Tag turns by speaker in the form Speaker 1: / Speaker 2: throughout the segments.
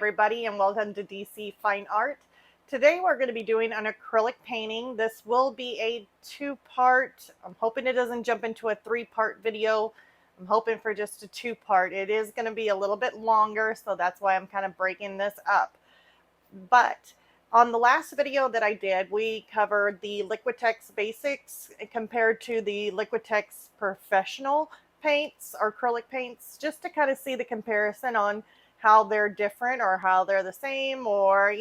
Speaker 1: everybody, and welcome to DC Fine Art. Today we're going to be doing an acrylic painting. This will be a two-part. I'm hoping it doesn't jump into a three-part video. I'm hoping for just a two-part. It is going to be a little bit longer, so that's why I'm kind of breaking this up. But on the last video that I did, we covered the Liquitex basics compared to the Liquitex professional paints or acrylic paints, just to kind of see the comparison on how they're different or how they're the same, or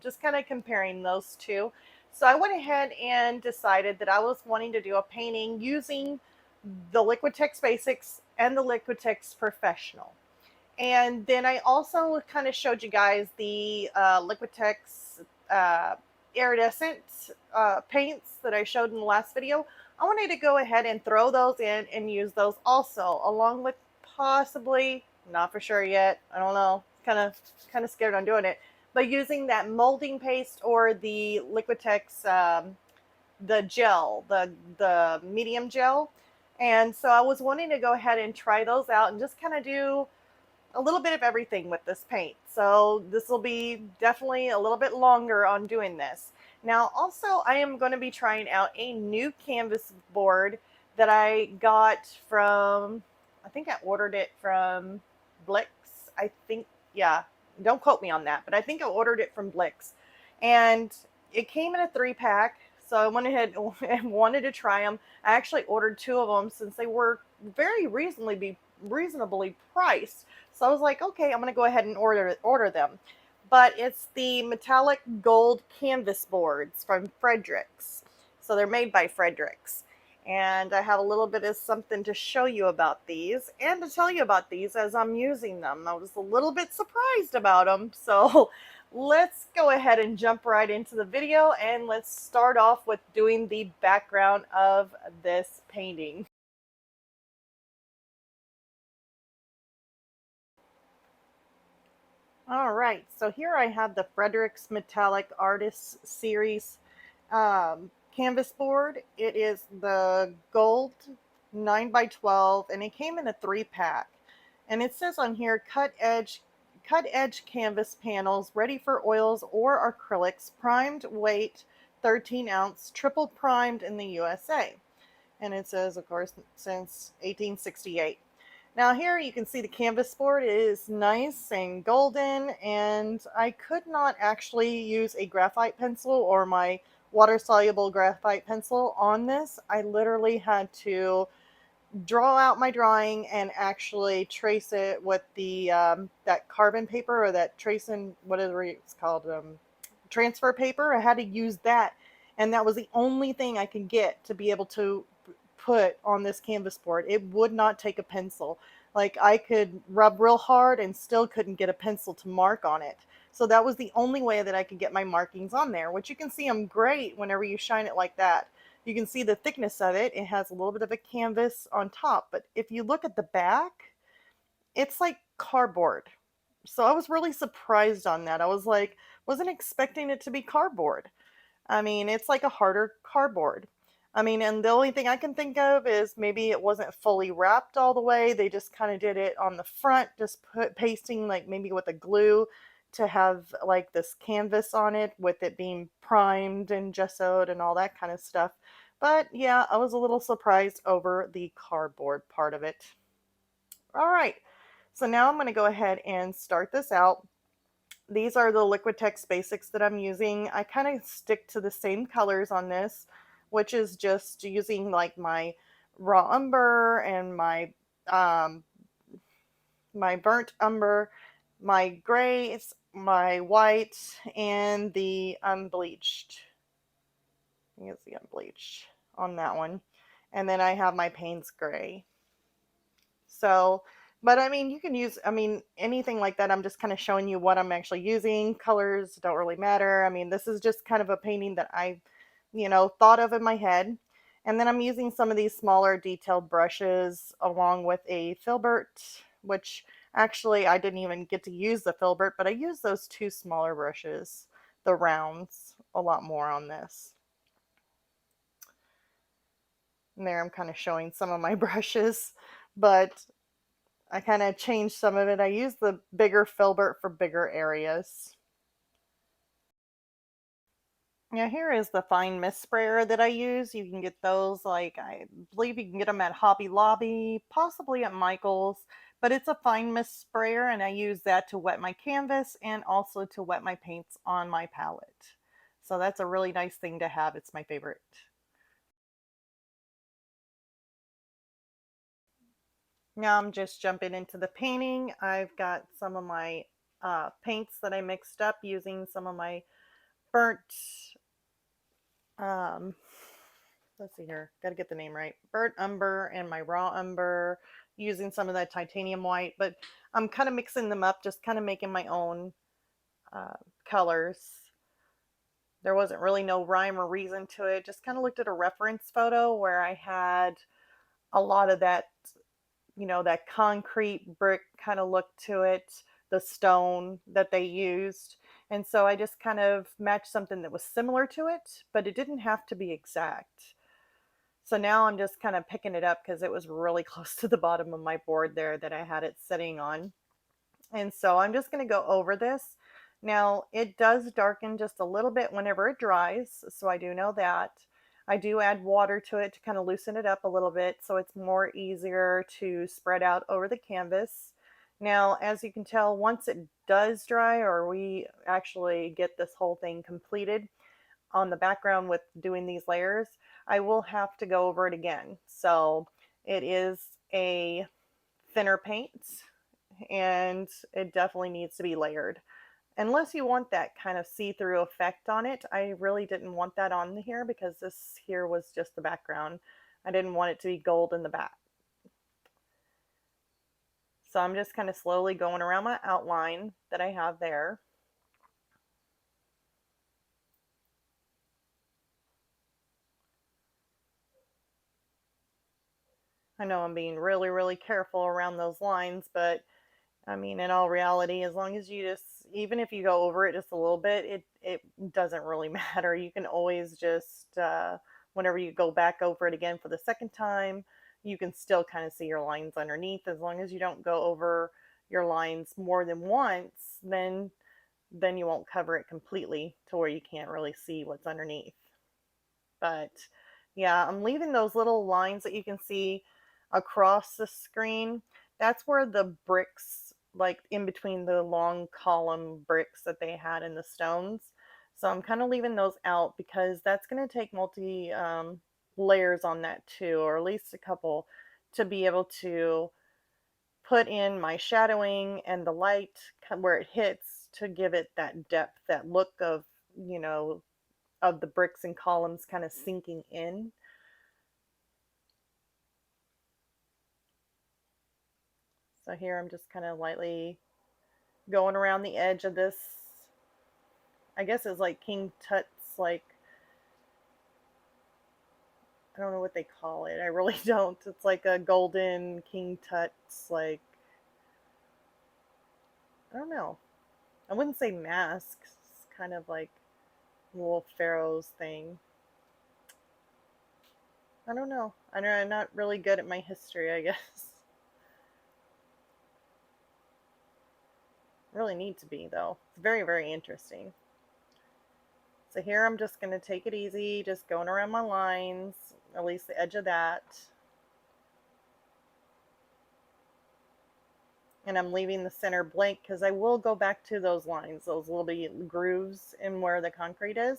Speaker 1: just kind of comparing those two. So I went ahead and decided that I was wanting to do a painting using the Liquitex basics and the Liquitex professional. And then I also kind of showed you guys the Liquitex Iridescent paints that I showed in the last video. I wanted to go ahead and throw those in and use those also, along with possibly, not for sure yet, I don't know, kind of scared on doing it, but using that molding paste or the Liquitex, the gel, the medium gel. And so I was wanting to go ahead and try those out and just kind of do a little bit of everything with this paint. So this will be definitely a little bit longer on doing this. Now also I am going to be trying out a new canvas board that I got from, I think I ordered it from Blix. I think, yeah, don't quote me on that, but I think I ordered it from Blix. And it came in a 3-pack. So I went ahead and wanted to try them. I actually ordered 2 of them since they were very reasonably priced. So I was like, okay, I'm going to go ahead and order them. But it's the metallic gold canvas boards from Fredericks. So they're made by Fredericks. And I have a little bit of something to show you about these and to tell you about these as I'm using them. I was a little bit surprised about them. So let's go ahead and jump right into the video, and let's start off with doing the background of this painting. All right, so here I have the Fredericks Metallic Artists Series canvas board. It is the gold 9x12, and it came in a 3-pack. And it says on here, cut edge canvas panels ready for oils or acrylics, primed weight 13 ounce, triple primed in the USA. And it says, of course, since 1868. Now here you can see the canvas board is nice and golden, and I could not actually use a graphite pencil or my water-soluble graphite pencil on this. I literally had to draw out my drawing and actually trace it with the that carbon paper, or that tracing, whatever it's called, transfer paper. I had to use that, and that was the only thing I could get to be able to put on this canvas board. It would not take a pencil. Like, I could rub real hard and still couldn't get a pencil to mark on it. So that was the only way that I could get my markings on there, which you can see them great whenever you shine it like that. You can see the thickness of it. It has a little bit of a canvas on top, but if you look at the back, it's like cardboard. So I was really surprised on that. I was like, wasn't expecting it to be cardboard. I mean, it's like a harder cardboard. I mean, and the only thing I can think of is maybe it wasn't fully wrapped all the way. They just kind of did it on the front, just pasting like maybe with a glue to have like this canvas on it with it being primed and gessoed and all that kind of stuff. But yeah, I was a little surprised over the cardboard part of it. All right, so now I'm going to go ahead and start this out. These are the Liquitex basics that I'm using. I kind of stick to the same colors on this, which is just using like my raw umber and um, my burnt umber, my grays, my white, and the unbleached. I think it's the unbleached on that one. And then I have my Payne's gray. So, but I mean, you can use, I mean, anything like that. I'm just kind of showing you what I'm actually using. Colors don't really matter. I mean, this is just kind of a painting that I, thought of in my head. And then I'm using some of these smaller detailed brushes along with a filbert, which actually I didn't even get to use the filbert, but I used those 2 smaller brushes, the rounds, a lot more on this. And there I'm kind of showing some of my brushes, but I kind of changed some of it. I used the bigger filbert for bigger areas. Yeah, here is the fine mist sprayer that I use. You can get those, like, I believe you can get them at Hobby Lobby, possibly at Michael's, but it's a fine mist sprayer, and I use that to wet my canvas and also to wet my paints on my palette. So that's a really nice thing to have. It's my favorite. Now I'm just jumping into the painting. I've got some of my paints that I mixed up using some of my burnt um, let's see here, gotta get the name right, burnt umber and my raw umber, using some of that titanium white, but I'm kind of mixing them up, just kind of making my own uh, colors. There wasn't really no rhyme or reason to it, just kind of looked at a reference photo where I had a lot of that, that concrete brick kind of look to it, the stone that they used. And so I just kind of matched something that was similar to it, but it didn't have to be exact. So now I'm just kind of picking it up because it was really close to the bottom of my board there that I had it sitting on. And so I'm just going to go over this. Now it does darken just a little bit whenever it dries, so I do know that. I do add water to it to kind of loosen it up a little bit so it's more easier to spread out over the canvas. Now, as you can tell, once it does dry, or we actually get this whole thing completed on the background with doing these layers, I will have to go over it again. So it is a thinner paint, and it definitely needs to be layered. Unless you want that kind of see-through effect on it, I really didn't want that on here because this here was just the background. I didn't want it to be gold in the back. So I'm just kind of slowly going around my outline that I have there. I know I'm being really, really careful around those lines, but I mean, in all reality, as long as you just, even if you go over it just a little bit, it doesn't really matter. You can always just, whenever you go back over it again for the second time, you can still kind of see your lines underneath. As long as you don't go over your lines more than once, then you won't cover it completely to where you can't really see what's underneath. But yeah, I'm leaving those little lines that you can see across the screen. That's where the bricks, like in between the long column bricks that they had in the stones. So I'm kind of leaving those out because that's going to take multi layers on that too, or at least a couple, to be able to put in my shadowing and the light where it hits to give it that depth, that look you know, of the bricks and columns kind of sinking in. So here I'm just kind of lightly going around the edge of this. I guess it's like King Tut's, like, I don't know what they call it. I really don't. It's like a golden King Tut's, like, I don't know. I wouldn't say mask. It's kind of like little pharaoh's thing. I don't know. I know I'm not really good at my history, I guess. Really need to be, though. It's very, very interesting. So here I'm just going to take it easy, just going around my lines, at least the edge of that. And I'm leaving the center blank because I will go back to those lines, those little grooves in where the concrete is.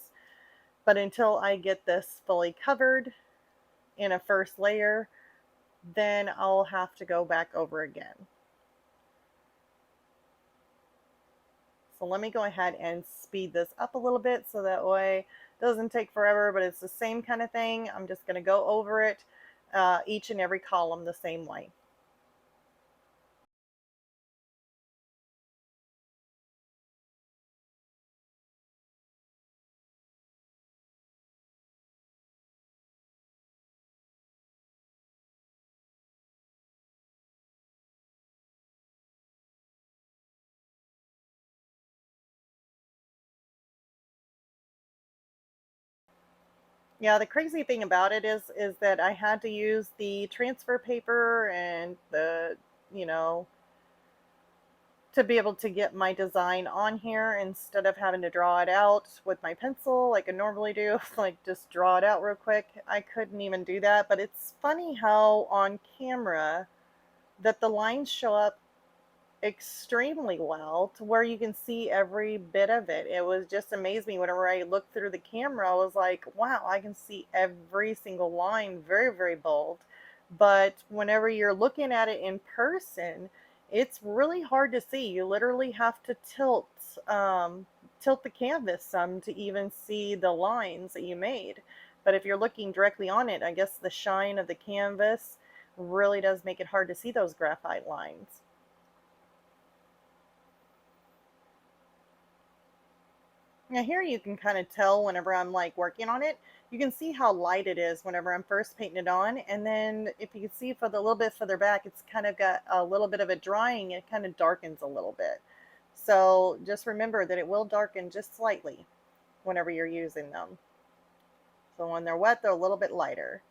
Speaker 1: But until I get this fully covered in a first layer, then I'll have to go back over again. So let me go ahead and speed this up a little bit so that way it doesn't take forever, but it's the same kind of thing. I'm just going to go over it, each and every column the same way. Yeah, the crazy thing about it is that I had to use the transfer paper and the, to be able to get my design on here instead of having to draw it out with my pencil like I normally do, like just draw it out real quick. I couldn't even do that, but it's funny how on camera that the lines show up extremely well to where you can see every bit of it. It was just amazed me whenever I looked through the camera. I was like, wow, I can see every single line very, very bold. But whenever you're looking at it in person, it's really hard to see. You literally have to tilt the canvas some to even see the lines that you made. But if you're looking directly on it, I guess the shine of the canvas really does make it hard to see those graphite lines. Now here you can kind of tell whenever I'm like working on it, you can see how light it is whenever I'm first painting it on. And then if you can see for the little bit further back, it's kind of got a little bit of a drying. It kind of darkens a little bit. So just remember that it will darken just slightly whenever you're using them. So when they're wet, they're a little bit lighter.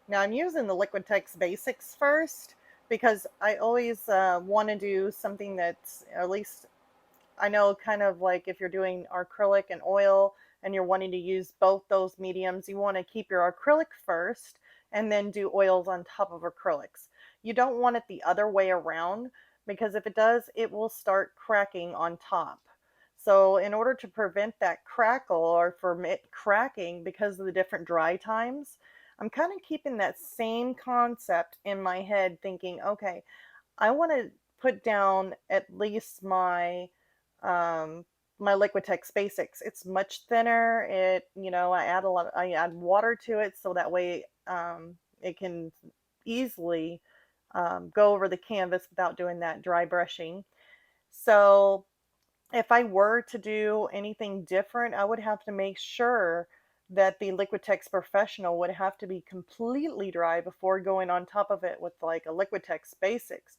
Speaker 1: Now I'm using the Liquitex Basics first because I always want to do something that's at least I know kind of like if you're doing acrylic and oil and you're wanting to use both those mediums, you want to keep your acrylic first and then do oils on top of acrylics. You don't want it the other way around because if it does, it will start cracking on top. So in order to prevent that crackle or from it cracking because of the different dry times, I'm kind of keeping that same concept in my head thinking, okay, I want to put down at least um, my Liquitex Basics. It's much thinner. I add water to it so that way it can easily go over the canvas without doing that dry brushing. So if I were to do anything different, I would have to make sure that the Liquitex Professional would have to be completely dry before going on top of it with like a Liquitex Basics.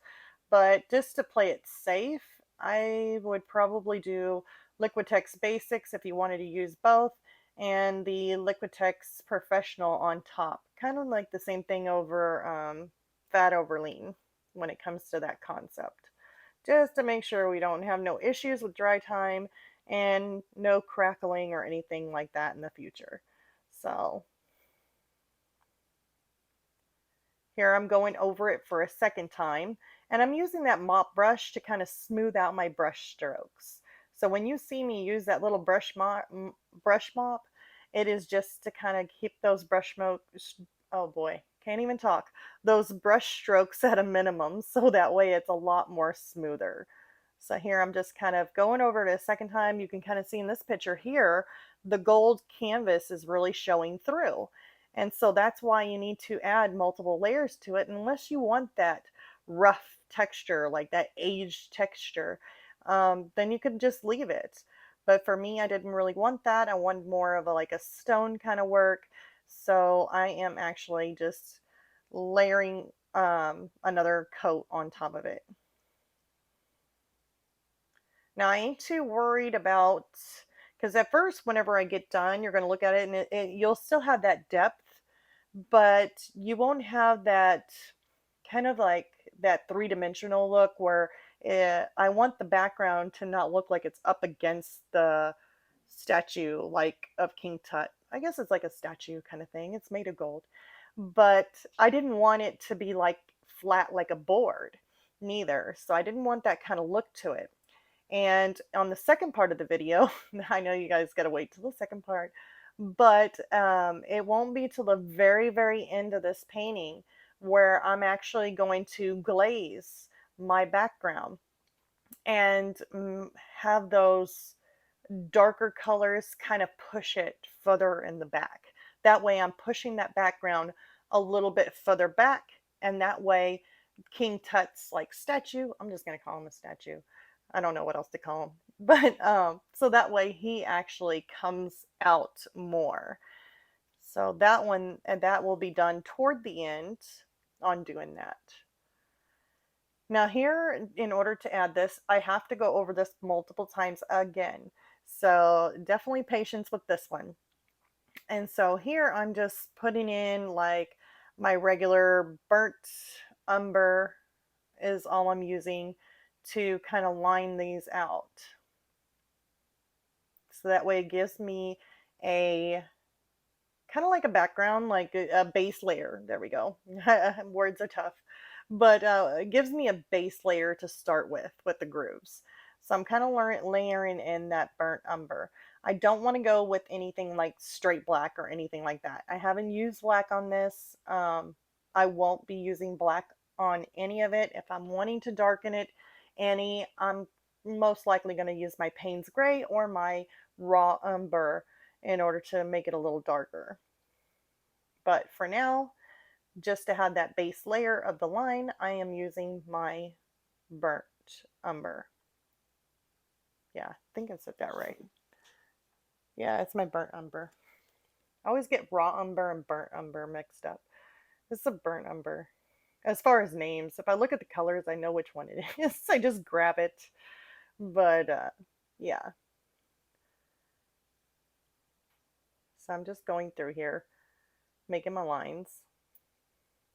Speaker 1: But just to play it safe, I would probably do Liquitex Basics if you wanted to use both, and the Liquitex Professional on top. Kind of like the same thing over Fat over Lean when it comes to that concept, just to make sure we don't have no issues with dry time and no crackling or anything like that in the future. So here I'm going over it for a second time, and I'm using that mop brush to kind of smooth out my brush strokes. So when you see me use that little brush mop, it is just to kind of keep those oh boy, can't even talk, those brush strokes at a minimum, so that way it's a lot more smoother. So here I'm just kind of going over it a second time. You can kind of see in this picture here, the gold canvas is really showing through. And so that's why you need to add multiple layers to it unless you want that rough texture, like that aged texture. Then you could just leave it. But for me, I didn't really want that. I wanted more of a like a stone kind of work. So I am actually just layering another coat on top of it. Now I ain't too worried about, because at first, whenever I get done, you're going to look at it and you'll still have that depth, but you won't have that kind of like that three-dimensional look where I want the background to not look like it's up against the statue like of King Tut. I guess it's like a statue kind of thing. It's made of gold. But I didn't want it to be like flat like a board neither. So I didn't want that kind of look to it. And on the second part of the video, I know you guys got to wait till the second part, but it won't be till the very, very end of this painting where I'm actually going to glaze my background and have those darker colors kind of push it further in the back. That way I'm pushing that background a little bit further back, and that way King Tut's like statue, I'm just going to call him a statue. I don't know what else to call him. But so that way he actually comes out more. So that one, and that will be done toward the end on doing that. Now here, in order to add this, I have to go over this multiple times again. So definitely patience with this one. And so here I'm just putting in like my regular burnt umber is all I'm using to kind of line these out. So that way it gives me a kind of like a background, like a base layer. There we go. Words are tough. But it gives me a base layer to start with the grooves. So I'm kind of layering in that burnt umber. I don't want to go with anything like straight black or anything like that. I haven't used black on this. I won't be using black on any of it. If I'm wanting to darken it any, I'm most likely going to use my Payne's Gray or my raw umber in order to make it a little darker. But for now, just to have that base layer of the line, I am using my burnt umber. Yeah, I think I said that right. Yeah, it's my burnt umber. I always get raw umber and burnt umber mixed up. This is a burnt umber. As far as names, if I look at the colors, I know which one it is. I just grab it. But yeah. So I'm just going through here, making my lines.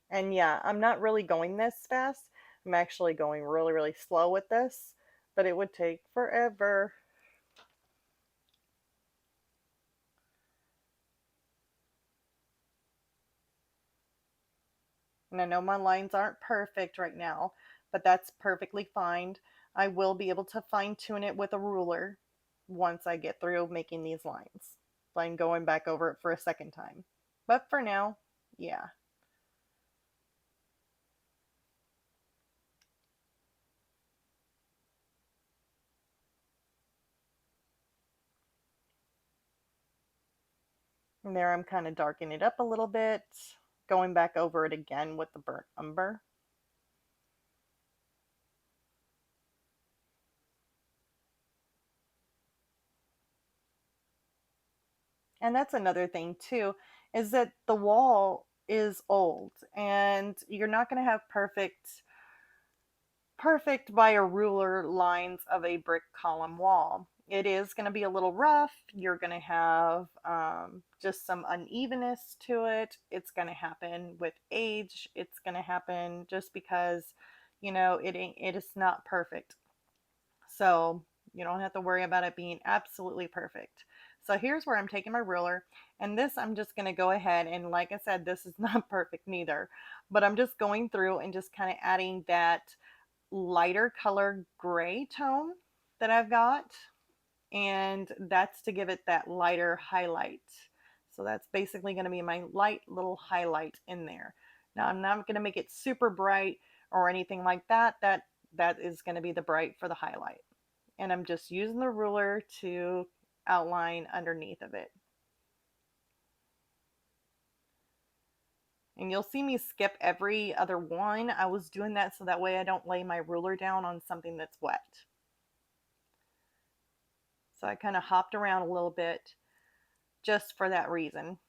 Speaker 1: And yeah, I'm not really going this fast. I'm actually going really, really slow with this, but it would take forever. And I know my lines aren't perfect right now, but that's perfectly fine. I will be able to fine tune it with a ruler once I get through making these lines. So I'm going back over it for a second time. But for now, yeah. And there I'm kind of darkening it up a little bit, going back over it again with the burnt umber. And that's another thing too, is that the wall is old and you're not going to have perfect by a ruler lines of a brick column wall. It is going to be a little rough. You're going to have just some unevenness to it. It's going to happen with age. It's going to happen just because, it is not perfect. So you don't have to worry about it being absolutely perfect. So here's where I'm taking my ruler, and this I'm just going to go ahead and, like I said, this is not perfect neither, but I'm just going through and just kind of adding that lighter color gray tone that I've got, and that's to give it that lighter highlight. So that's basically going to be my light little highlight in there. Now I'm not going to make it super bright or anything like that. That is going to be the bright for the highlight. And I'm just using the ruler to outline underneath of it. And you'll see me skip every other one. I was doing that so that way I don't lay my ruler down on something that's wet. So I kind of hopped around a little bit just for that reason.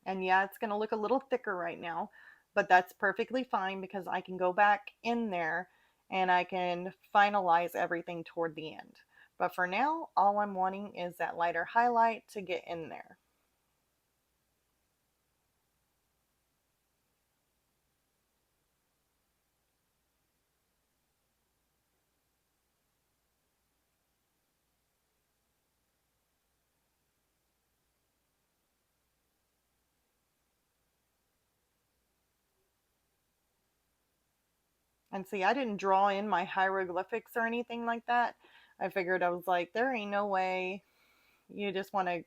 Speaker 1: And yeah, it's going to look a little thicker right now, but that's perfectly fine because I can go back in there and I can finalize everything toward the end. But for now, all I'm wanting is that lighter highlight to get in there. And see, I didn't draw in my hieroglyphics or anything like that. I figured I was like, there ain't no way you just want to.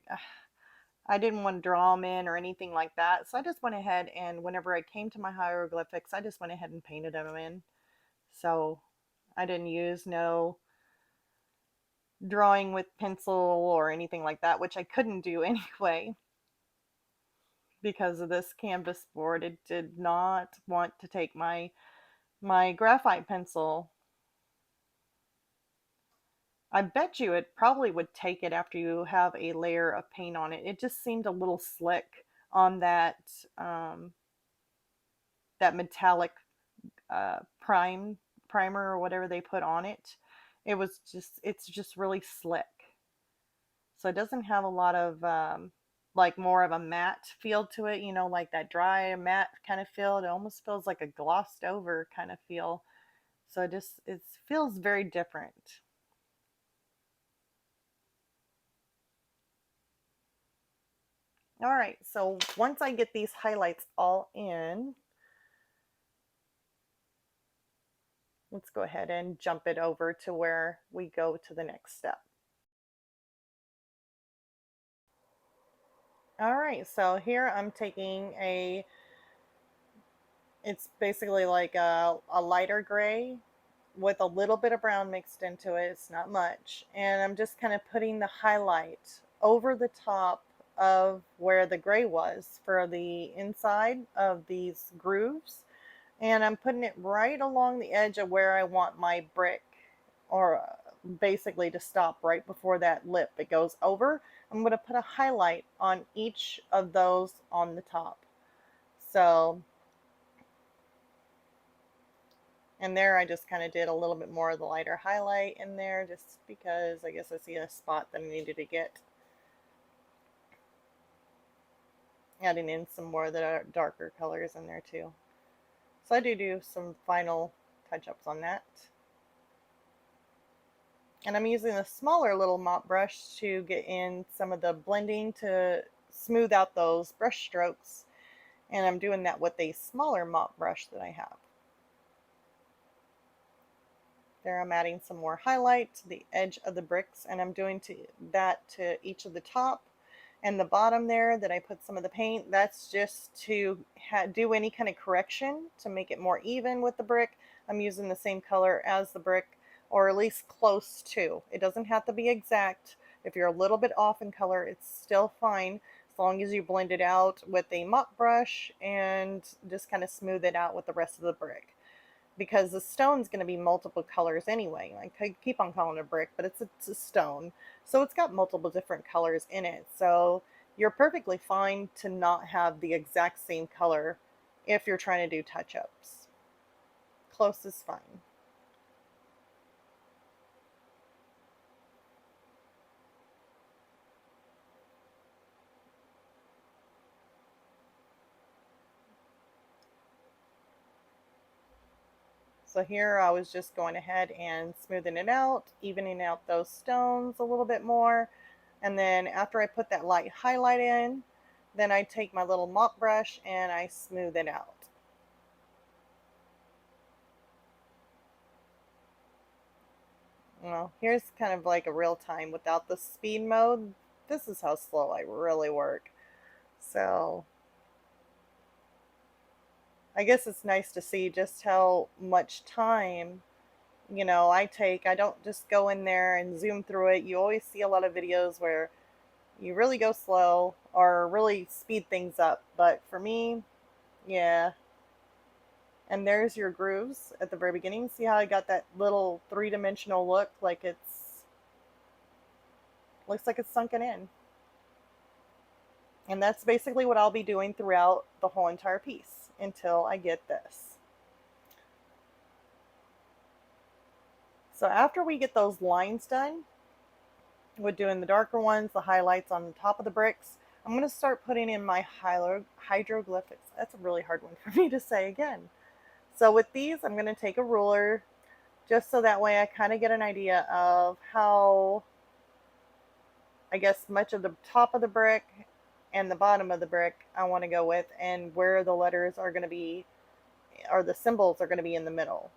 Speaker 1: I didn't want to draw them in or anything like that. So I just went ahead and whenever I came to my hieroglyphics, I just went ahead and painted them in. So I didn't use no drawing with pencil or anything like that, which I couldn't do anyway because of this canvas board. It did not want to take my graphite pencil. I bet you it probably would take it after you have a layer of paint on it. It just seemed a little slick on um, that metallic primer or whatever they put on it. It's just really slick. So it doesn't have a lot of like more of a matte feel to it, you know, like that dry matte kind of feel. It almost feels like a glossed over kind of feel. So it feels very different. All right, so once I get these highlights all in, let's go ahead and jump it over to where we go to the next step. All right, so here I'm taking it's basically like a lighter gray with a little bit of brown mixed into it. It's not much. And I'm just kind of putting the highlight over the top of where the gray was for the inside of these grooves. And I'm putting it right along the edge of where I want my brick, or basically to stop right before that lip it goes over. I'm going to put a highlight on each of those on the top. So, and there I just kind of did a little bit more of the lighter highlight in there just because I guess I see a spot that I needed to get. Adding in some more of the darker colors in there too. So I do some final touch-ups on that. And I'm using a smaller little mop brush to get in some of the blending to smooth out those brush strokes. And I'm doing that with a smaller mop brush that I have. There I'm adding some more highlight to the edge of the bricks, and I'm doing that to each of the top and the bottom there that I put some of the paint. That's just to do any kind of correction to make it more even with the brick. I'm using the same color as the brick, or at least close to. It doesn't have to be exact. If you're a little bit off in color, it's still fine as long as you blend it out with a mop brush and just kind of smooth it out with the rest of the brick, because the stone's going to be multiple colors anyway. I could keep on calling it a brick, but it's a stone. So it's got multiple different colors in it. So you're perfectly fine to not have the exact same color if you're trying to do touch-ups. Close is fine. So here I was just going ahead and smoothing it out, evening out those stones a little bit more. And then after I put that light highlight in, then I take my little mop brush and I smooth it out. Well, here's kind of like a real time without the speed mode. This is how slow I really work. So I guess it's nice to see just how much time, I take. I don't just go in there and zoom through it. You always see a lot of videos where you really go slow or really speed things up. But for me, yeah. And there's your grooves at the very beginning. See how I got that little three-dimensional look, like looks like it's sunken in. And that's basically what I'll be doing throughout the whole entire piece until I get this. So after we get those lines done, with doing the darker ones, the highlights on the top of the bricks, I'm going to start putting in my hieroglyphics. That's a really hard one for me to say again. So with these, I'm going to take a ruler just so that way I kind of get an idea of how, I guess, much of the top of the brick and the bottom of the brick I want to go with, and where the letters are going to be, or the symbols are going to be in the middle.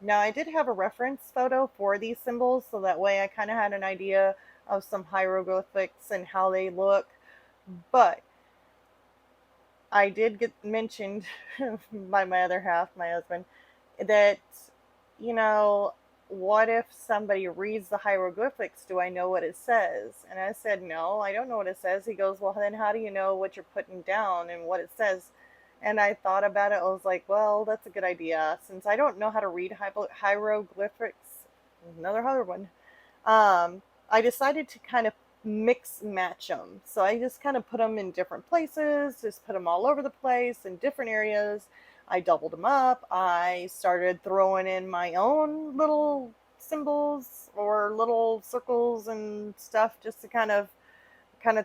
Speaker 1: Now I did have a reference photo for these symbols, so that way I kind of had an idea of some hieroglyphics and how they look, but I did get mentioned by my other half, my husband, that, you know, what if somebody reads the hieroglyphics? Do I know what it says? And I said, no, I don't know what it says. He goes, well, then how do you know what you're putting down and what it says? And I thought about it. I was like, well, that's a good idea. Since I don't know how to read hieroglyphics, another hard one. I decided to kind of mix match them. So I just kind of put them in different places, just put them all over the place in different areas. I doubled them up. I started throwing in my own little symbols or little circles and stuff just to kind of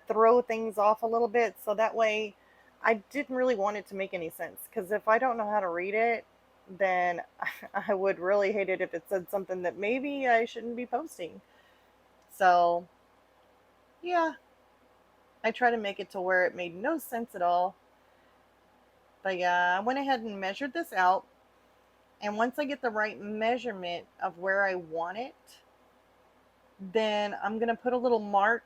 Speaker 1: throw things off a little bit, so that way I didn't really want it to make any sense, because if I don't know how to read it, then I would really hate it if it said something that maybe I shouldn't be posting. So yeah, I try to make it to where it made no sense at all. But yeah, I went ahead and measured this out, and once I get the right measurement of where I want it, then I'm going to put a little mark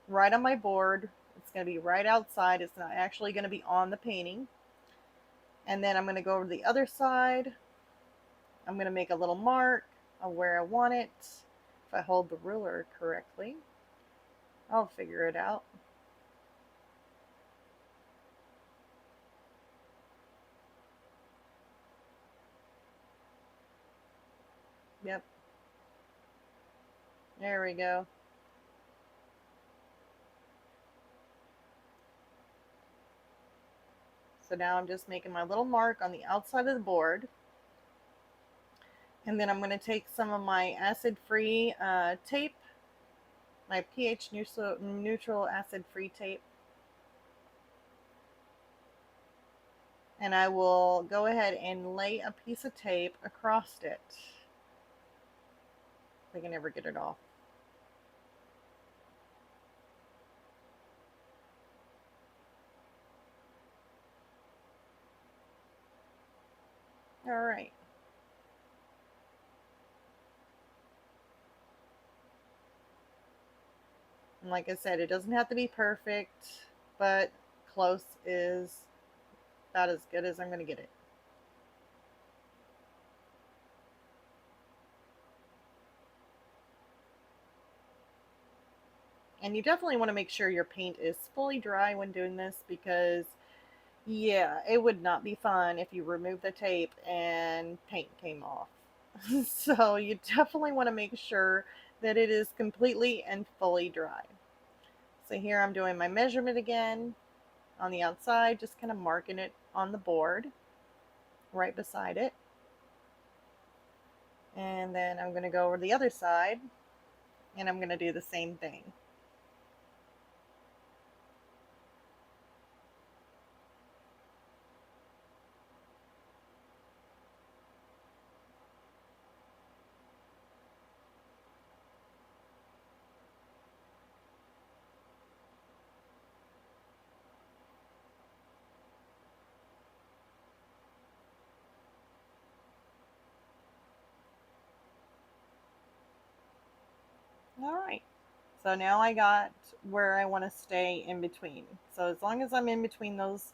Speaker 1: right on my board. It's going to be right outside. It's not actually going to be on the painting. And then I'm going to go over to the other side. I'm going to make a little mark of where I want it. If I hold the ruler correctly, I'll figure it out. Yep. There we go. So now I'm just making my little mark on the outside of the board. And then I'm going to take some of my acid-free tape, my pH neutral acid-free tape, and I will go ahead and lay a piece of tape across it. If I can ever get it off. All right. And like I said, it doesn't have to be perfect, but close is about as good as I'm going to get it. And you definitely want to make sure your paint is fully dry when doing this, because yeah, it would not be fun if you remove the tape and paint came off. So you definitely want to make sure that it is completely and fully dry. So here I'm doing my measurement again on the outside, just kind of marking it on the board right beside it. And then I'm going to go over the other side and I'm going to do the same thing. All right. So now I got where I want to stay in between. So as long as I'm in between those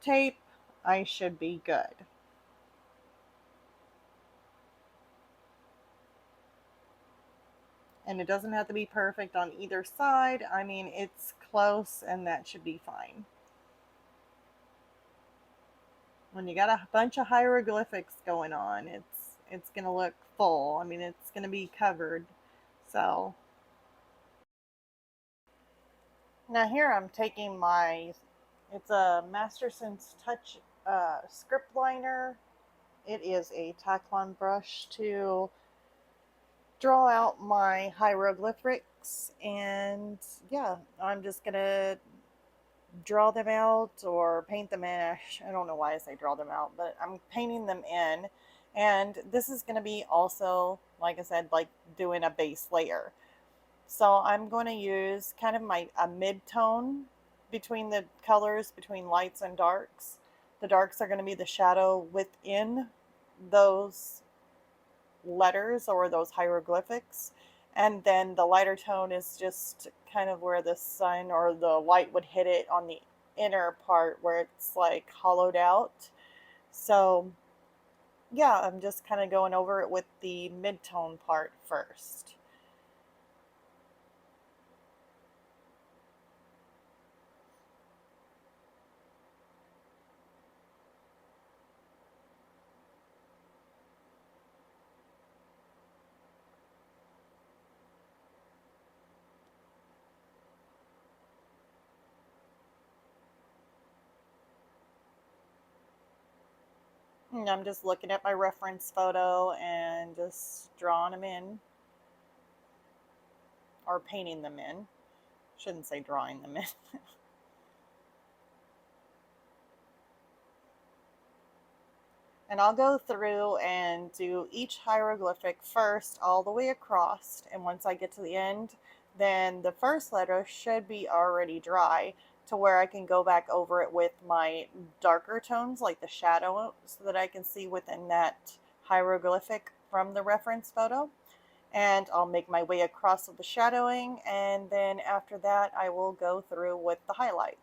Speaker 1: tape, I should be good. And it doesn't have to be perfect on either side. I mean, it's close and that should be fine. When you got a bunch of hieroglyphics going on, it's going to look full. I mean, it's going to be covered. So now here I'm taking it's a Masterson's Touch script liner. It is a Taklon brush to draw out my hieroglyphics, and yeah, I'm just gonna draw them out or paint them in. I don't know why I say draw them out, but I'm painting them in. And this is going to be also, like I said, like doing a base layer. So I'm going to use kind of a mid-tone between the colors, between lights and darks. The darks are going to be the shadow within those letters or those hieroglyphics. And then the lighter tone is just kind of where the sun or the light would hit it on the inner part where it's like hollowed out. So yeah, I'm just kind of going over it with the mid-tone part first. And I'm just looking at my reference photo and just drawing them in or painting them in. Shouldn't say drawing them in. And I'll go through and do each hieroglyphic first all the way across. And once I get to the end, then the first letter should be already dry to where I can go back over it with my darker tones, like the shadow, so that I can see within that hieroglyphic from the reference photo. And I'll make my way across with the shadowing, and then after that I will go through with the highlights.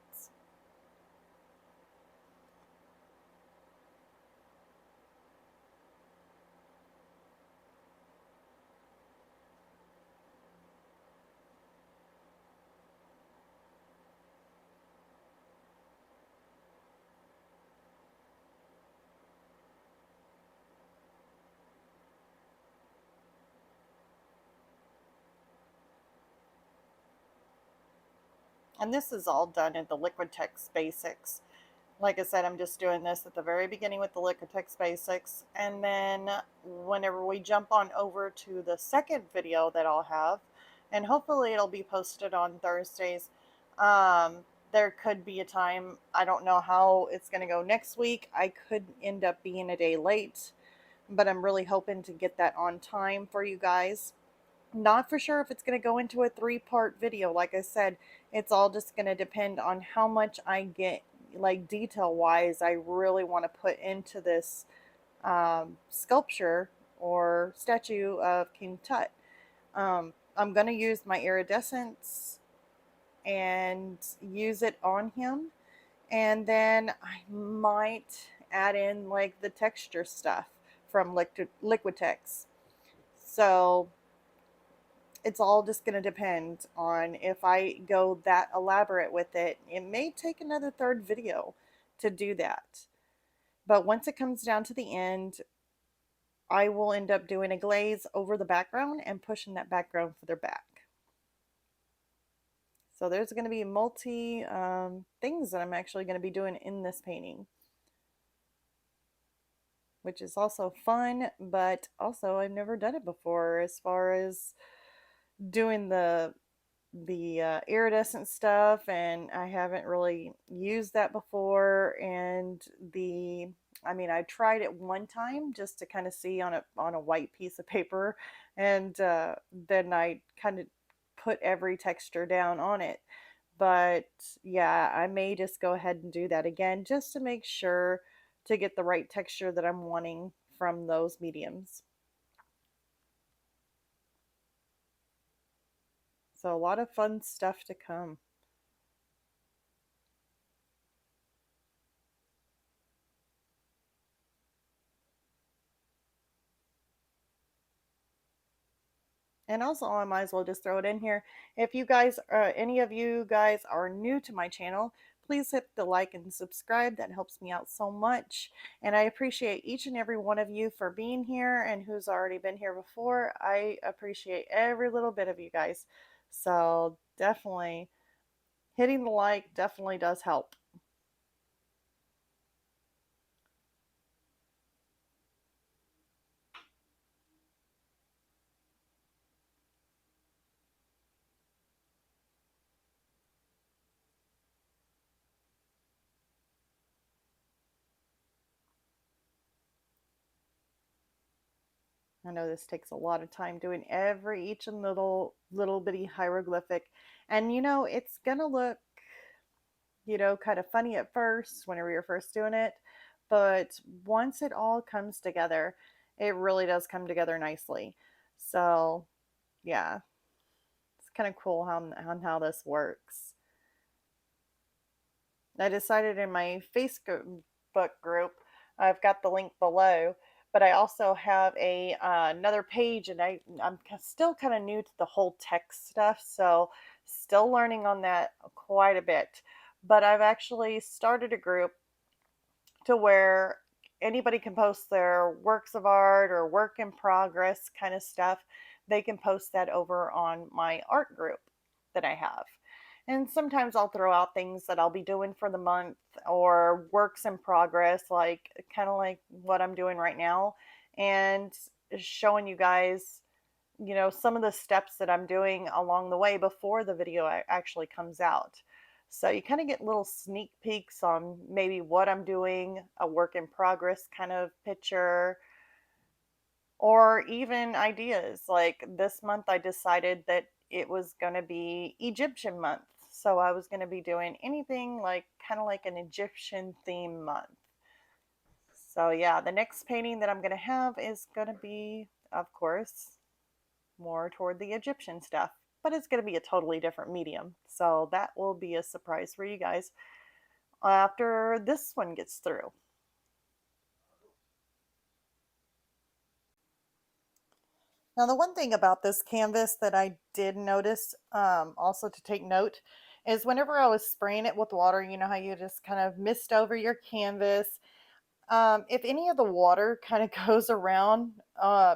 Speaker 1: And this is all done in the Liquitex Basics. Like I said, I'm just doing this at the very beginning with the Liquitex Basics, and then whenever we jump on over to the second video that I'll have, and hopefully it'll be posted on Thursdays, there could be a time, I don't know how it's going to go next week. I could end up being a day late, but I'm really hoping to get that on time for you guys. Not for sure if it's going to go into a 3-part video. Like I said, it's all just going to depend on how much I get, like detail wise, I really want to put into this sculpture or statue of King Tut. I'm going to use my iridescence and use it on him, and then I might add in like the texture stuff from Liquitex. So it's all just going to depend on if I go that elaborate with it. It may take another third video to do that. But once it comes down to the end, I will end up doing a glaze over the background and pushing that background further back. So there's going to be multi things that I'm actually going to be doing in this painting, which is also fun, but also I've never done it before as far as doing the iridescent stuff, and I haven't really used that before. And the I mean, I tried it one time just to kind of see on a white piece of paper, and then I kind of put every texture down on it. But yeah, I may just go ahead and do that again just to make sure to get the right texture that I'm wanting from those mediums. So a lot of fun stuff to come. And also, I might as well just throw it in here. If you guys, any of you guys are new to my channel, please hit the like and subscribe. That helps me out so much. And I appreciate each and every one of you for being here and who's already been here before. I appreciate every little bit of you guys. So definitely hitting the like definitely does help. I know this takes a lot of time doing each and little bitty hieroglyphic. And it's gonna look, kind of funny at first whenever you're first doing it. But once it all comes together, it really does come together nicely. So, yeah, it's kind of cool on how this works. I decided in my Facebook group, I've got the link below, but I also have a another page, and I'm still kind of new to the whole text stuff, so still learning on that quite a bit. But I've actually started a group to where anybody can post their works of art or work in progress kind of stuff. They can post that over on my art group that I have. And sometimes I'll throw out things that I'll be doing for the month or works in progress, like kind of like what I'm doing right now, and showing you guys, some of the steps that I'm doing along the way before the video actually comes out. So you kind of get little sneak peeks on maybe what I'm doing, a work in progress kind of picture, or even ideas. Like this month, I decided that it was going to be Egyptian month. So I was going to be doing anything like kind of like an Egyptian theme month. So yeah, the next painting that I'm going to have is going to be, of course, more toward the Egyptian stuff, but it's going to be a totally different medium. So that will be a surprise for you guys after this one gets through. Now, the one thing about this canvas that I did notice, also to take note, is whenever I was spraying it with water, you know how you just kind of mist over your canvas. If any of the water kind of goes around,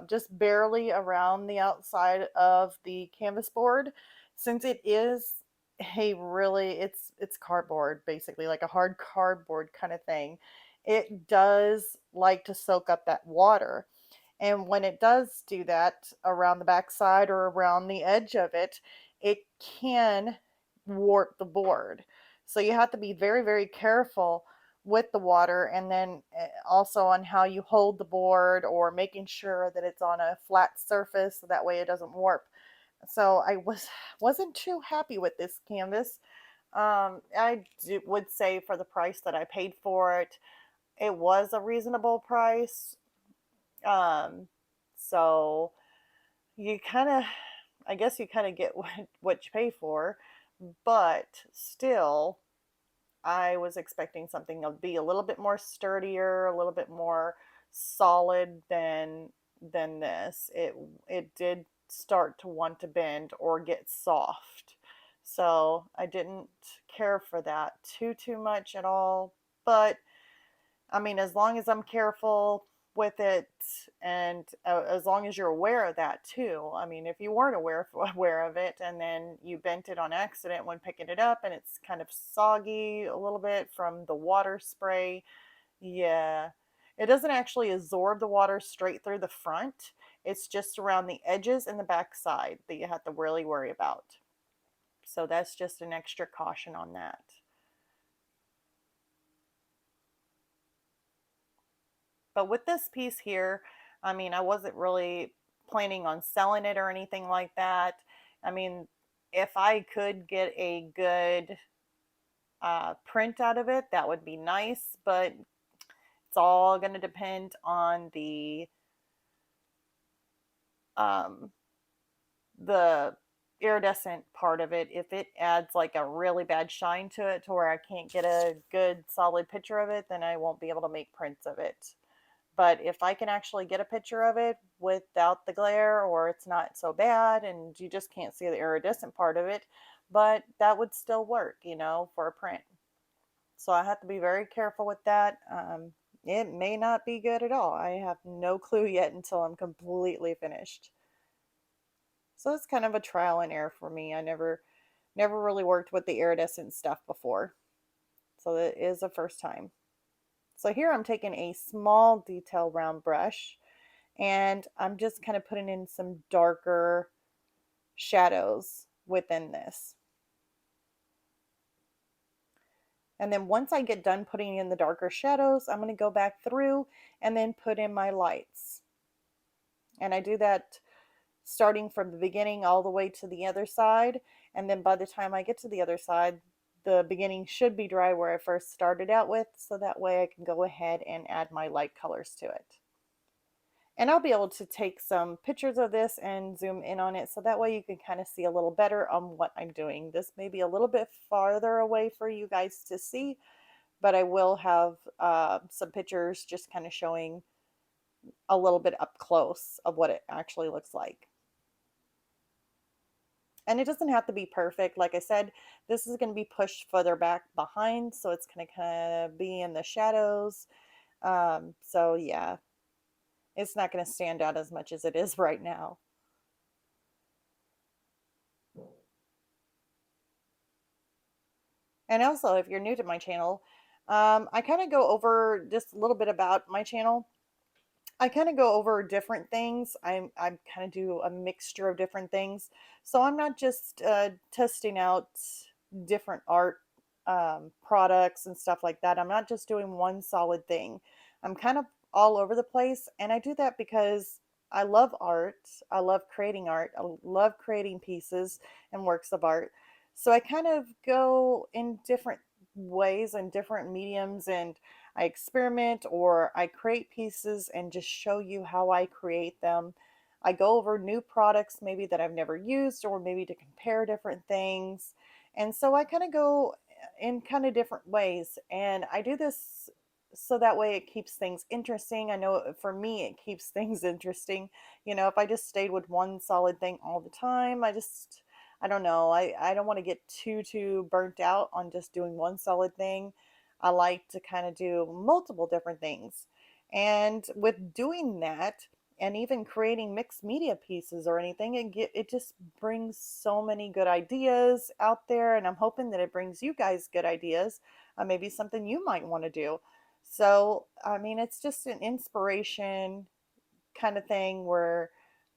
Speaker 1: just barely around the outside of the canvas board, since it is it's cardboard basically, like a hard cardboard kind of thing, it does like to soak up that water. And when it does do that around the backside or around the edge of it, it can warp the board. So you have to be very, very careful with the water, and then also on how you hold the board or making sure that it's on a flat surface so that way it doesn't warp. So wasn't too happy with this canvas. Would say for the price that I paid for it, it was a reasonable price. Um, so you kind of, I guess you kind of get what you pay for, but still, I was expecting something to be a little bit more sturdier, a little bit more solid than this. It did start to want to bend or get soft. So I didn't care for that too much at all. But I mean, as long as I'm careful with it, and as long as you're aware of that too. I mean, if you weren't aware of it and then you bent it on accident when picking it up and it's kind of soggy a little bit from the water spray, yeah. It doesn't actually absorb the water straight through the front. It's just around the edges and the back side that you have to really worry about. So that's just an extra caution on that. But with this piece here, I mean, I wasn't really planning on selling it or anything like that. I mean, if I could get a good print out of it, that would be nice, but it's all going to depend on um, the iridescent part of it. If it adds like a really bad shine to it to where I can't get a good solid picture of it, then I won't be able to make prints of it. But if I can actually get a picture of it without the glare, or it's not so bad and you just can't see the iridescent part of it, but that would still work, for a print. So I have to be very careful with that. It may not be good at all. I have no clue yet until I'm completely finished. So it's kind of a trial and error for me. I never really worked with the iridescent stuff before. So it is a first time. So here I'm taking a small detail round brush and I'm just kind of putting in some darker shadows within this. And then once I get done putting in the darker shadows, I'm going to go back through and then put in my lights. And I do that starting from the beginning all the way to the other side. And then by the time I get to the other side, the beginning should be dry where I first started out with, so that way I can go ahead and add my light colors to it. And I'll be able to take some pictures of this and zoom in on it so that way you can kind of see a little better on what I'm doing. This may be a little bit farther away for you guys to see, but I will have some pictures just kind of showing a little bit up close of what it actually looks like. And it doesn't have to be perfect. Like I said, this is going to be pushed further back behind, so it's going to kind of be in the shadows. So yeah, it's not going to stand out as much as it is right now. And also, if you're new to my channel, I kind of go over just a little bit about my channel. I kind of go over different things. I kind of do a mixture of different things. So I'm not just testing out different art products and stuff like that. I'm not just doing one solid thing. I'm kind of all over the place, and I do that because I love art. I love creating art. I love creating pieces and works of art. So I kind of go in different ways and different mediums, and I experiment or I create pieces and just show you how I create them. I go over new products maybe that I've never used, or maybe to compare different things. And so I kind of go in kind of different ways. And I do this so that way it keeps things interesting. I know for me, it keeps things interesting. You know, if I just stayed with one solid thing all the time, I don't know. I don't want to get too burnt out on just doing one solid thing. I like to kind of do multiple different things. And with doing that, and even creating mixed media pieces or anything, it just brings so many good ideas out there, and I'm hoping that it brings you guys good ideas, maybe something you might want to do. So I mean, it's just an inspiration kind of thing where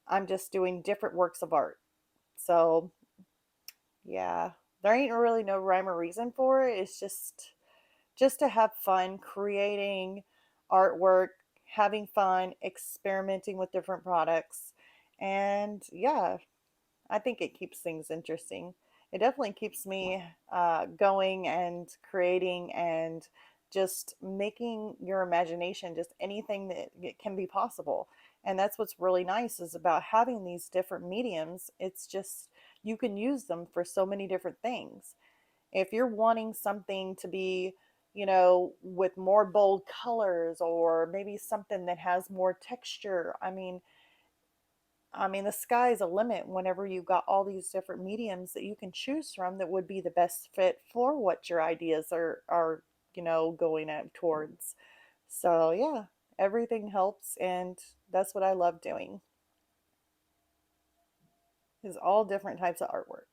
Speaker 1: I'm just doing different works of art. So yeah, there ain't really no rhyme or reason for it. It's just to have fun creating artwork, having fun experimenting with different products. And yeah, I think it keeps things interesting. It definitely keeps me going and creating and just making your imagination just anything that it can be possible. And that's what's really nice is about having these different mediums. It's just you can use them for so many different things. If you're wanting something to be, you know, with more bold colors or maybe something that has more texture, I mean, the sky's a limit whenever you've got all these different mediums that you can choose from that would be the best fit for what your ideas are, you know, going at towards. So yeah, everything helps, and that's what I love doing is all different types of artwork.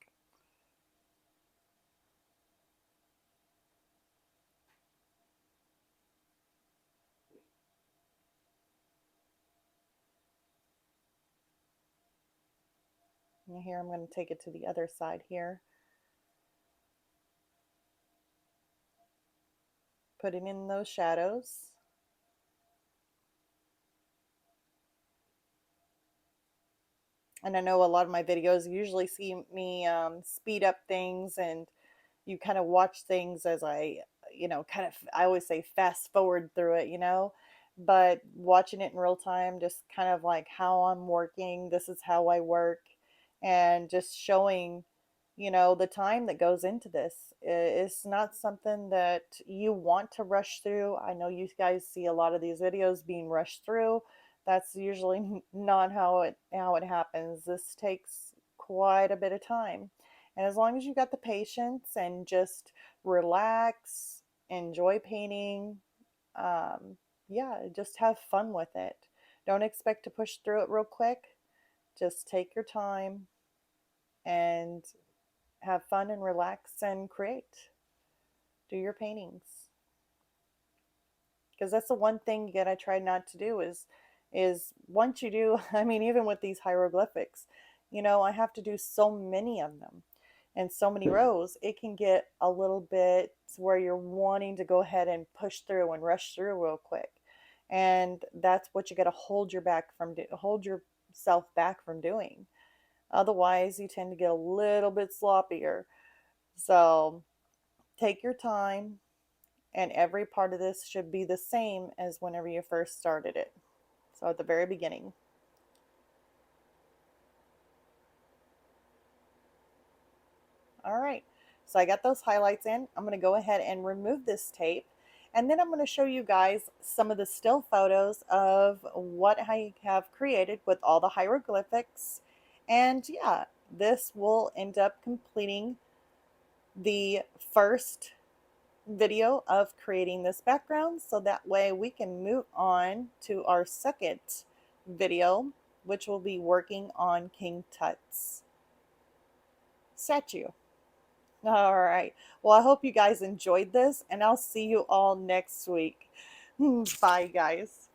Speaker 1: And here I'm going to take it to the other side here, putting in those shadows. And I know a lot of my videos usually see me speed up things, and you kind of watch things as you know, kind of, I always say fast forward through it, you know, but watching it in real time, just kind of like how I'm working, this is how I work, and just showing, you know, the time that goes into this. It's not something that you want to rush through. I know you guys see a lot of these videos being rushed through. That's usually not how it happens. This takes quite a bit of time. And as long as you got the patience and just relax, enjoy painting, um, yeah, just have fun with it. Don't expect to push through it real quick. Just take your time and have fun and relax and create. Do your paintings. Because that's the one thing that I try not to do is once you do, I mean, even with these hieroglyphics, you know, I have to do so many of them and so many rows, it can get a little bit where you're wanting to go ahead and push through and rush through real quick. And that's what you got to hold yourself back from doing. Otherwise, you tend to get a little bit sloppier. So take your time, and every part of this should be the same as whenever you first started it. So at the very beginning. All right, so I got those highlights in. I'm going to go ahead and remove this tape. And then I'm going to show you guys some of the still photos of what I have created with all the hieroglyphics. And yeah, this will end up completing the first video of creating this background, so that way we can move on to our second video, which will be working on King Tut's statue. All right. Well, I hope you guys enjoyed this, and I'll see you all next week. Bye, guys.